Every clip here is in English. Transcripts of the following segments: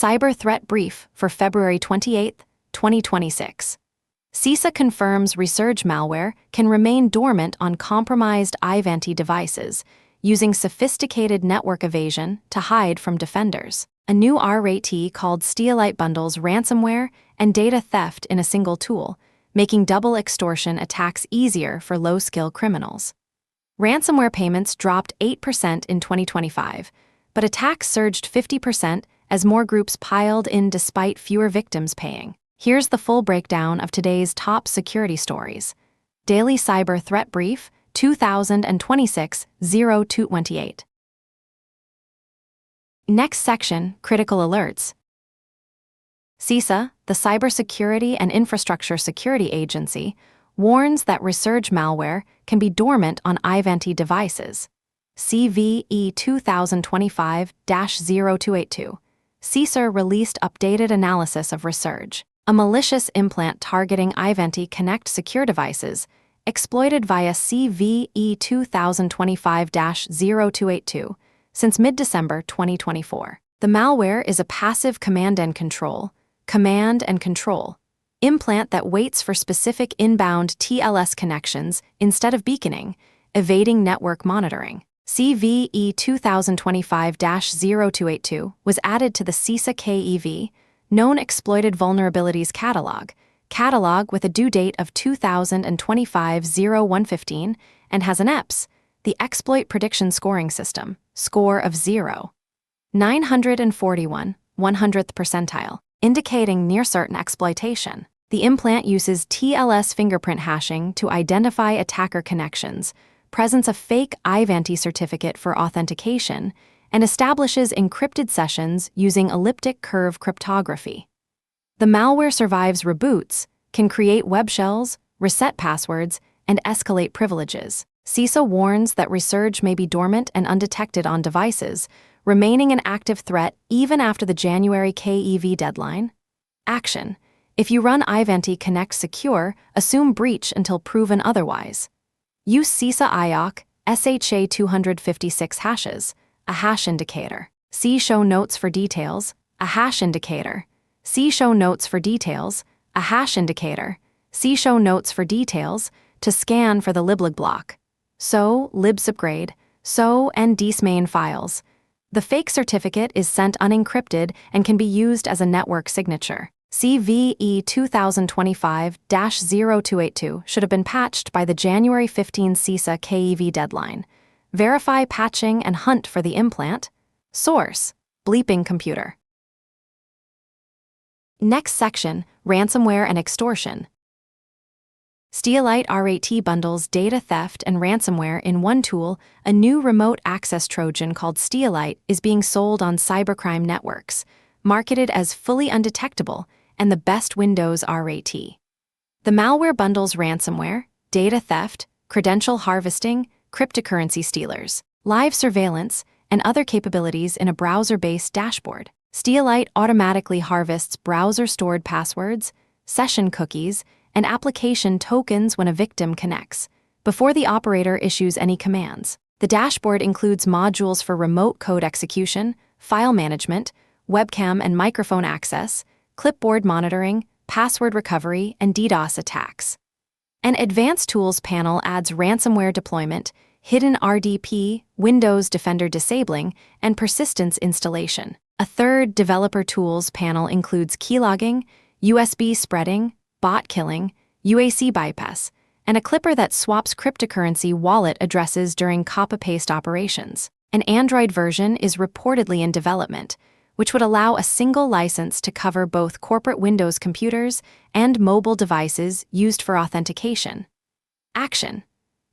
Cyber Threat Brief for February 28, 2026. CISA confirms resurge malware can remain dormant on compromised Ivanti devices, using sophisticated network evasion to hide from defenders. A new RAT called Steelite bundles ransomware and data theft in a single tool, making double extortion attacks easier for low-skill criminals. Ransomware payments dropped 8% in 2025, but attacks surged 50% as more groups piled in despite fewer victims paying. Here's the full breakdown of today's top security stories. Daily Cyber Threat Brief, 2026-0228. Next section, Critical Alerts. CISA, the Cybersecurity and Infrastructure Security Agency, warns that resurge malware can be dormant on Ivanti devices. CVE 2025-0282. CISA released updated analysis of resurge, a malicious implant targeting Ivanti Connect secure devices, exploited via CVE 2025-0282 since mid-December 2024. The malware is a passive command and control implant that waits for specific inbound TLS connections instead of beaconing, evading network monitoring. CVE 2025-0282 was added to the CISA KEV, Known Exploited Vulnerabilities catalog with a due date of 2025-0115 and has an EPS, the Exploit Prediction Scoring System, score of 0. 941, 100th percentile, indicating near-certain exploitation. The implant uses TLS fingerprint hashing to identify attacker connections, presents a fake Ivanti certificate for authentication, and establishes encrypted sessions using elliptic curve cryptography. The malware survives reboots, can create web shells, reset passwords, and escalate privileges. CISA warns that resurge may be dormant and undetected on devices, remaining an active threat even after the January KEV deadline. Action: if you run Ivanti Connect Secure, assume breach until proven otherwise. Use CISA IOC SHA 256 hashes, a hash indicator. See show notes for details, a hash indicator. See show notes for details, a hash indicator. See show notes for details to scan for the liblig block. So, libsupgrade, so, and dsmain files. The fake certificate is sent unencrypted and can be used as a network signature. CVE 2025-0282 should have been patched by the January 15 CISA KEV deadline. Verify patching and hunt for the implant. Source: Bleeping Computer. Next section, Ransomware and Extortion. Steelite RAT bundles data theft and ransomware in one tool. A new remote access Trojan called Steelite is being sold on cybercrime networks, marketed as fully undetectable and the best Windows RAT. The malware bundles ransomware, data theft, credential harvesting, cryptocurrency stealers, live surveillance, and other capabilities in a browser-based dashboard. Steelite automatically harvests browser-stored passwords, session cookies, and application tokens when a victim connects, before the operator issues any commands. The dashboard includes modules for remote code execution, file management, webcam and microphone access, clipboard monitoring, password recovery, and DDoS attacks. An Advanced Tools panel adds ransomware deployment, hidden RDP, Windows Defender disabling, and persistence installation. A third Developer Tools panel includes keylogging, USB spreading, bot killing, UAC bypass, and a clipper that swaps cryptocurrency wallet addresses during copy-paste operations. An Android version is reportedly in development, which would allow a single license to cover both corporate Windows computers and mobile devices used for authentication. Action: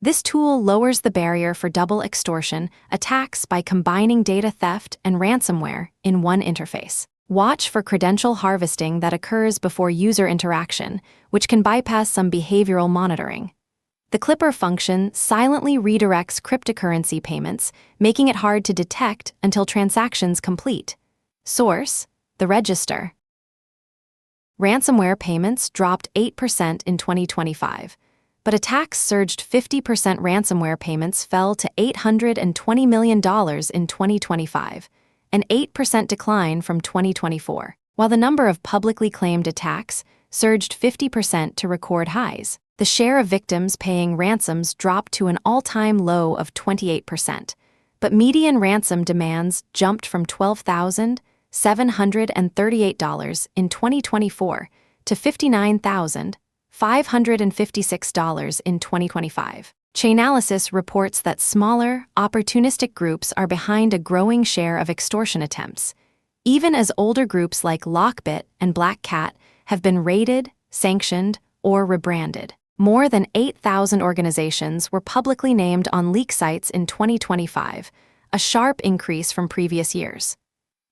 this tool lowers the barrier for double extortion attacks by combining data theft and ransomware in one interface. Watch for credential harvesting that occurs before user interaction, which can bypass some behavioral monitoring. The clipper function silently redirects cryptocurrency payments, making it hard to detect until transactions complete. Source: the register. Ransomware payments dropped 8% in 2025, but attacks surged 50%. Ransomware payments fell to $820 million in 2025, an 8% decline from 2024, while the number of publicly claimed attacks surged 50% to record highs. The share of victims paying ransoms dropped to an all-time low of 28%, but median ransom demands jumped from $12,738 in 2024 to $59,556 in 2025. Chainalysis reports that smaller, opportunistic groups are behind a growing share of extortion attempts, even as older groups like Lockbit and Black Cat have been raided, sanctioned, or rebranded. More than 8,000 organizations were publicly named on leak sites in 2025, a sharp increase from previous years.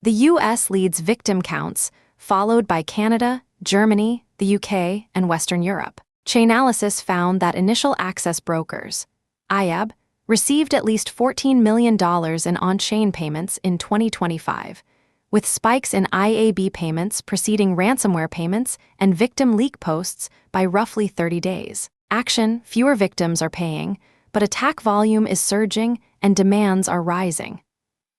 The U.S. leads victim counts, followed by Canada, Germany, the UK, and Western Europe. Chainalysis found that initial access brokers, IAB, received at least $14 million in on-chain payments in 2025, with spikes in IAB payments preceding ransomware payments and victim leak posts by roughly 30 days. Fewer victims are paying, but attack volume is surging and demands are rising.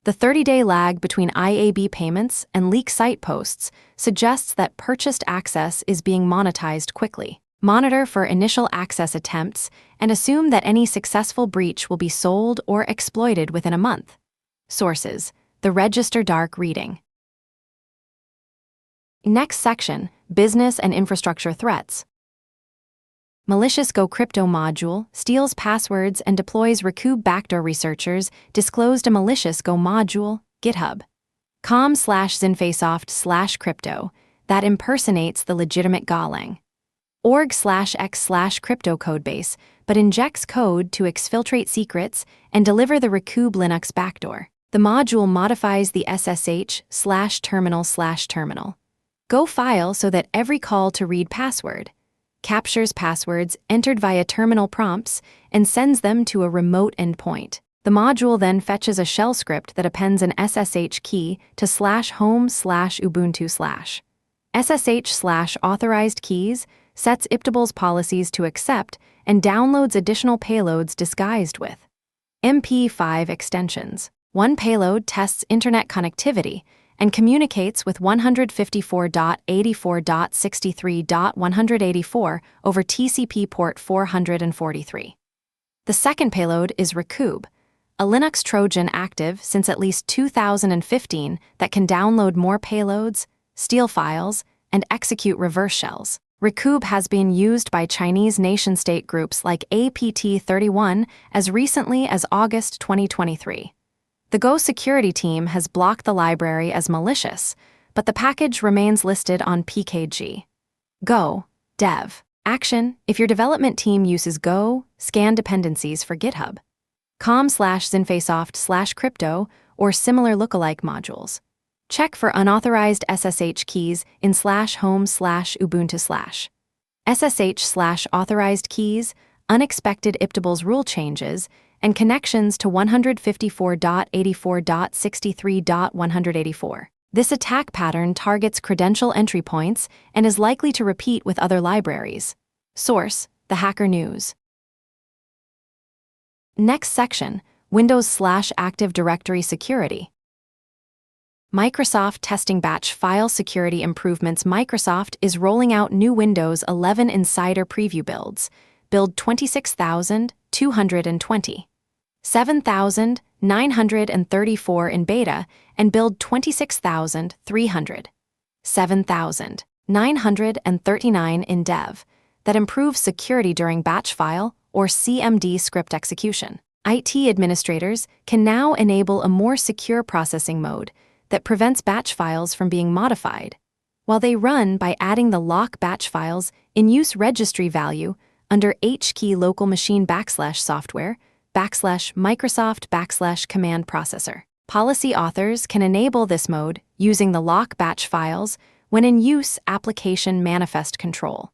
The 30-day lag between IAB payments and leak site posts suggests that purchased access is being monetized quickly. Monitor for initial access attempts and assume that any successful breach will be sold or exploited within a month. Sources: The Register Dark Reading. Next section: Business and Infrastructure Threats. Malicious Go Crypto module steals passwords and deploys Recoup backdoor. Researchers disclosed a malicious Go module, GitHub.com/zinfasoft/crypto, that impersonates the legitimate Golang org/x/crypto codebase, but injects code to exfiltrate secrets and deliver the Recoup Linux backdoor. The module modifies the SSH/terminal/terminal Go file so that every call to read password captures passwords entered via terminal prompts and sends them to a remote endpoint. The module then fetches a shell script that appends an SSH key to /home/ubuntu/. SSH/authorized keys sets Iptable's policies to accept and downloads additional payloads disguised with MP5 extensions. One payload tests internet connectivity and communicates with 154.84.63.184 over TCP port 443. The second payload is Recoup, a Linux Trojan active since at least 2015 that can download more payloads, steal files, and execute reverse shells. Recoup has been used by Chinese nation-state groups like APT31 as recently as August 2023. The Go security team has blocked the library as malicious, but the package remains listed on PKG. Go, dev. If your development team uses Go, scan dependencies for GitHub. com/zinfasoft/crypto or similar lookalike modules. Check for unauthorized SSH keys in /home/ubuntu/. SSH/authorized keys, unexpected Iptable's rule changes, and connections to 154.84.63.184. This attack pattern targets credential entry points and is likely to repeat with other libraries. Source: The Hacker News. Next section: Windows/Active Directory Security. Microsoft testing batch file security improvements. Microsoft is rolling out new Windows 11 Insider preview builds, build 26,220, 7,934 in beta, and build 26,300, 7,939 in dev, that improves security during batch file or CMD script execution. IT administrators can now enable a more secure processing mode that prevents batch files from being modified, while they run by adding the lock batch files in use registry value under HKey local machine /software /Microsoft /command processor. Policy authors can enable this mode using the lock batch files when in use application manifest control.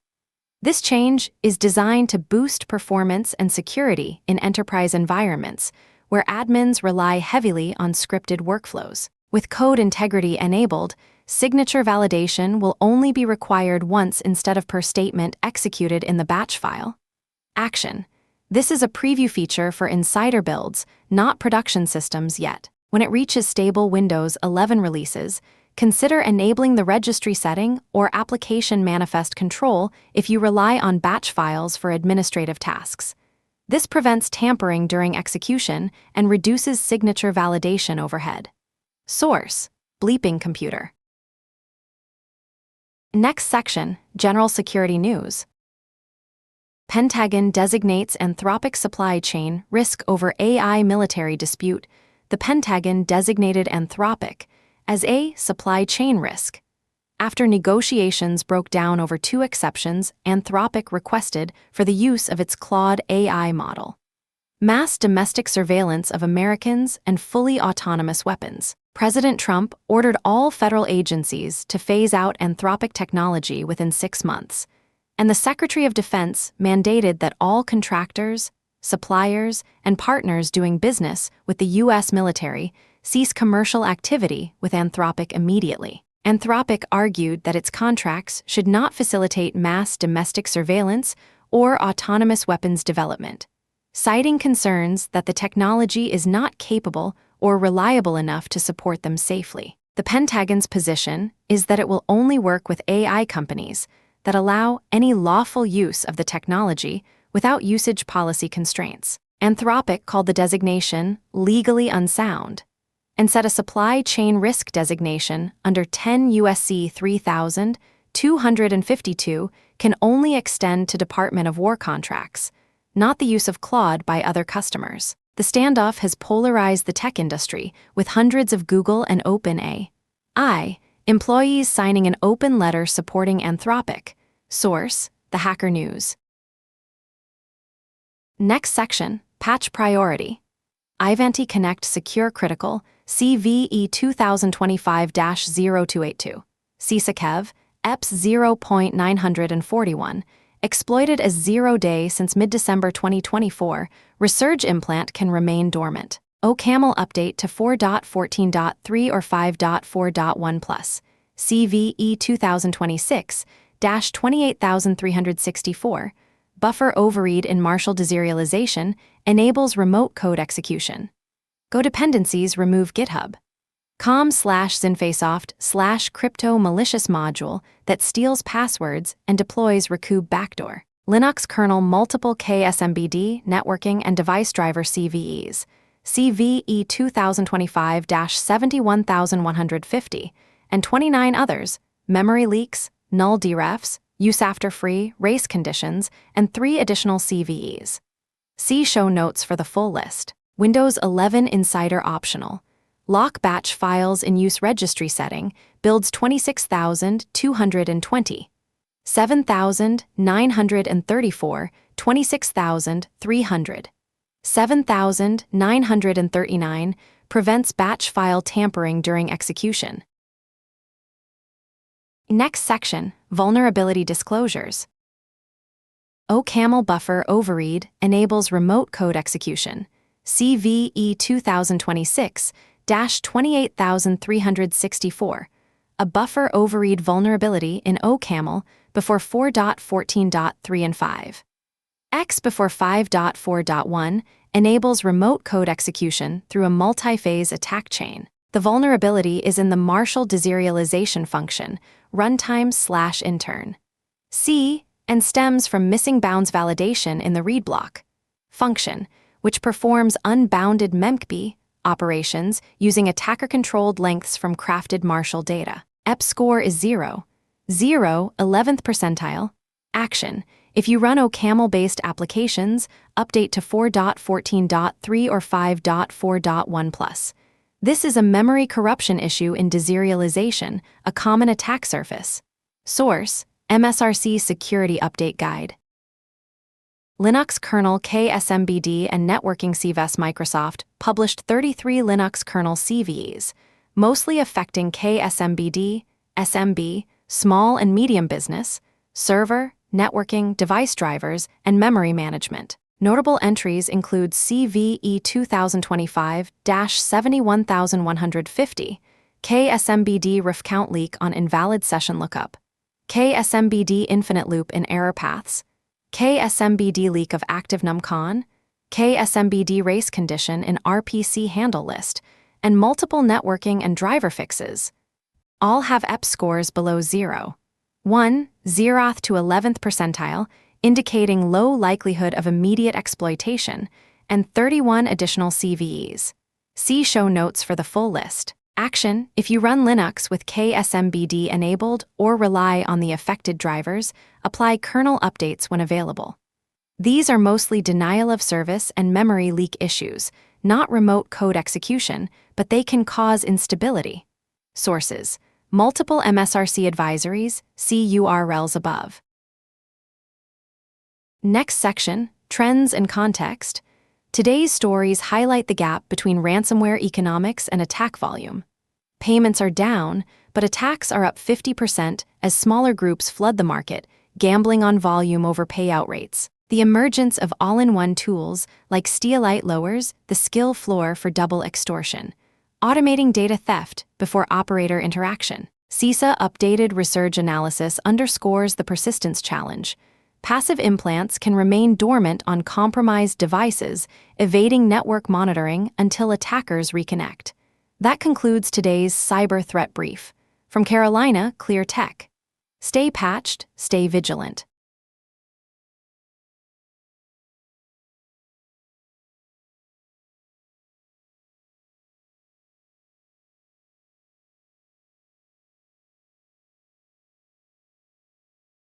This change is designed to boost performance and security in enterprise environments where admins rely heavily on scripted workflows. With code integrity enabled, signature validation will only be required once instead of per statement executed in the batch file. This is a preview feature for insider builds, not production systems yet. When it reaches stable Windows 11 releases, consider enabling the registry setting or application manifest control if you rely on batch files for administrative tasks. This prevents tampering during execution and reduces signature validation overhead. Source: Bleeping Computer. Next section, General Security News. Pentagon designates Anthropic supply chain risk over AI military dispute. The Pentagon designated Anthropic as a supply chain risk. After negotiations broke down over 2 exceptions Anthropic requested for the use of its Claude AI model: mass domestic surveillance of Americans and fully autonomous weapons. President Trump ordered all federal agencies to phase out Anthropic technology within 6 months, and the Secretary of Defense mandated that all contractors, suppliers, and partners doing business with the U.S. military cease commercial activity with Anthropic immediately. Anthropic argued that its contracts should not facilitate mass domestic surveillance or autonomous weapons development, citing concerns that the technology is not capable or reliable enough to support them safely. The Pentagon's position is that it will only work with AI companies that allow any lawful use of the technology without usage policy constraints. Anthropic called the designation legally unsound and set a supply chain risk designation under 10 U.S.C. 3252 can only extend to Department of War contracts, not the use of Claude by other customers. The standoff has polarized the tech industry, with hundreds of Google and OpenAI employees signing an open letter supporting Anthropic. Source: The Hacker News. Next section, Patch Priority. Ivanti Connect Secure Critical CVE 2025-0282. CISA-KEV EPS 0.941. Exploited as 0-day since mid-December 2024, Resurge implant can remain dormant. OCaml update to 4.14.3 or 5.4.1 plus. CVE 2026-28364. Buffer overread in Marshall deserialization enables remote code execution. Go dependencies remove GitHub. com/zinfacesoft/crypto malicious module that steals passwords and deploys Recube backdoor. Linux kernel multiple KSMBD networking and device driver CVEs. CVE 2025-71150 and 29 others. Memory leaks, null derefs, use after free, race conditions, and 3 additional CVEs. See show notes for the full list. Windows 11 Insider optional. Lock batch files in use registry setting builds 26,220. 7,934, 26,300. 7,939 prevents batch file tampering during execution. Next section, Vulnerability Disclosures. OCaml buffer overread enables remote code execution. CVE 2026-28364. A buffer overread vulnerability in OCaml before 4.14.3 and 5. X before 5.4.1 enables remote code execution through a multi-phase attack chain. The vulnerability is in the Marshall deserialization function, runtime/intern. C, and stems from missing bounds validation in the read block function, which performs unbounded memcpy operations using attacker-controlled lengths from crafted Marshall data. EP score is 0. 0, 11th percentile. Action: if you run OCaml-based applications, update to 4.14.3 or 5.4.1 plus. This is a memory corruption issue in deserialization, a common attack surface. Source: MSRC Security Update Guide. Linux kernel KSMBD and networking CVS. Microsoft published 33 Linux kernel CVEs, mostly affecting KSMBD, SMB, small and medium business, server, networking, device drivers, and memory management. Notable entries include CVE 2025-71150, KSMBD ref count leak on invalid session lookup, KSMBD infinite loop in error paths, KSMBD leak of active numcon, KSMBD race condition in RPC handle list, and multiple networking and driver fixes. All have EP scores below 0. 1, 0th to 11th percentile, indicating low likelihood of immediate exploitation, and 31 additional CVEs. See show notes for the full list. Action: if you run Linux with KSMBD enabled or rely on the affected drivers, apply kernel updates when available. These are mostly denial of service and memory leak issues, not remote code execution, but they can cause instability. Sources: multiple MSRC advisories, see URLs above. Next section, Trends and Context. Today's stories highlight the gap between ransomware economics and attack volume. Payments are down, but attacks are up 50% as smaller groups flood the market, gambling on volume over payout rates. The emergence of all-in-one tools like Steelite lowers the skill floor for double extortion, automating data theft before operator interaction. CISA updated resurge analysis underscores the persistence challenge. Passive implants can remain dormant on compromised devices, evading network monitoring until attackers reconnect. That concludes today's Cyber Threat Brief. From Carolina Clear Tech. Stay patched, stay vigilant.